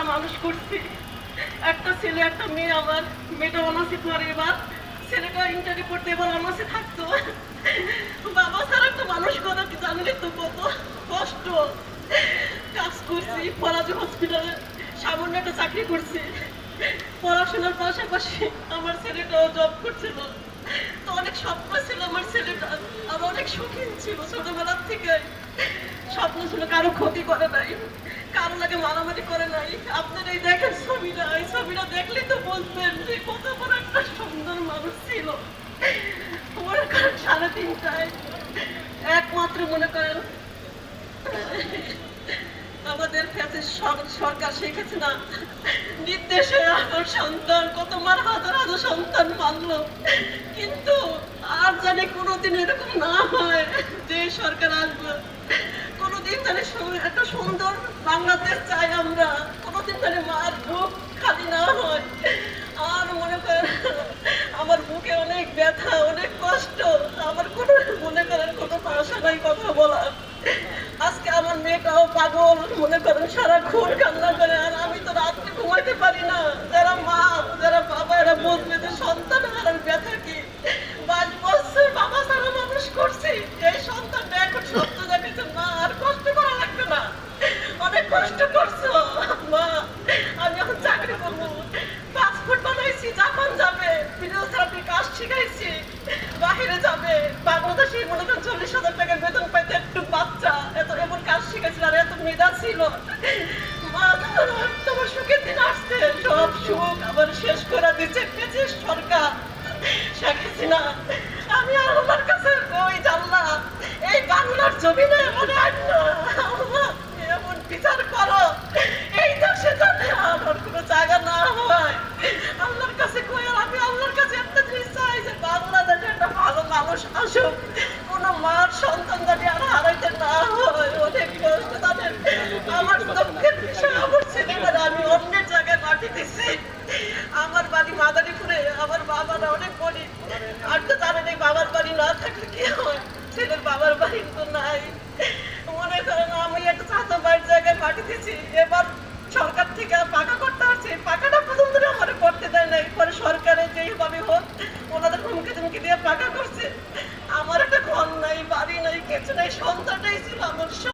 ছাড়া মানুষ করছি। একটা ছেলে একটা মেয়ে, আমার মেয়েটা অনার্সে পড়ে, এবার ছেলেটা ইন্টারে পড়তে এবার অনার্সে থাকতো। বাবা ছাড়া একটা মানুষ করা কি জানলে তো কত কষ্ট। কাজ করছি ফরাজি হসপিটালে, সামান্য একটা চাকরি করছি। পড়াশোনার পাশাপাশি আমার ছেলেটাও জব করছিল। তো অনেক স্বপ্ন ছিল আমার ছেলেটা, আর অনেক শৌখিন ছিল ছোটবেলার থেকে। স্বপ্ন ছিল কারো ক্ষতি করে নাই, কারো লাগে মারামারি করে নাই। আপনার এই দেখেন ছবিটা, এই ছবিটা দেখলে তো বলবেন যে কত বড় একটা সুন্দর মানুষ ছিল। মনে করেন 3:30টায় একমাত্র মনে করেন আমাদের কাছে সরকার শিখেছে না নির্দেশে আমার সন্তান কত মার হাজার হাজার সন্তান মানলো, কিন্তু আর জানি কোনোদিন এরকম না হয় যে সরকার আসবে। কোনোদিন জানি একটা সুন্দর বাংলাদেশ চাই আমরা, কোনোদিন জানি মার বুক খালি না হয়। আর মনে করেন আমার বুকে অনেক ব্যথা, অনেক কষ্ট, আমার কোনো মনে করেন কোনো ভাষা নাই কথা বলার। আজকে আমার মেয়েটাও পাগল, মনে করেন সারাক্ষণ কান্না করে, আর আমি তো রাত্রে ঘুমাইতে পারি না। যারা মা যারা বাবা এরা বলবে যে সন্তান হারার ব্যথা কি। 22 বছর বাবা ছাড়া মানুষ করছি, এই সন্তানটা এখন সত্য দেখেছে মা আর কষ্ট করা লাগবে না, অনেক কষ্ট করছো মা। আমি এখন চাকরি করবো, পাসপোর্ট বানাইছি, জাপান যাবে, ফিজিওথেরাপি কাজ শিখাইছি, বাহিরে যাবে, বাংলাদেশে মনে করেন 40,000 টাকা বেতন পাইতে একটু বাচ্চা, এত এমন কাজ শিখেছিল আর এত মেধা ছিল। মা তোমার সুখের দিন আসছে, সব সুখ আবার শেষ করে দিচ্ছে পেয়েছে সরকার শেখ হাসিনা। আমি আল্লাহর কাছে ওই জানলা এই বাংলার জমিনে এমন আল্লাহ এমন বিচার করো, এই দেশে যাতে আমার কোনো জায়গা না হয়। আল্লাহর কাছে কই, আর আমি আল্লাহর কাছে একটা জিনিস চাই যে বাংলাদেশে একটা ভালো মানুষ আসুক, কোনো মার সন্তান যাতে আর হারাইতে না হয়। অনেক কষ্ট তাদের। আমার দুঃখের বিষয় আমার ছেলেমেয়েরা আমি অন্যের জায়গায় মাটি দিচ্ছি। আমার বাড়ি মাদারীপুরে, আমার বাবারা অনেক গরিব, আর তো জানেন এই বাবার বাড়ি না থাকলে কি হয়, ছেলের বাবার বাড়ি তো নাই। মনে করেন আমি একটা চাচা বাড়ির জায়গায় মাটি দিচ্ছি, এবার সরকার থেকে পাকা করতে আসছে, পাকাটা প্রথম ধরে আমার করতে দেয় নাই, পরে সরকারের যেইভাবে হোক ওনাদের হুমকি ধুমকি দিয়ে পাকা করছে। আমার একটা ঘর নাই, বাড়ি নাই, কিছু নাই, সন্তানটাই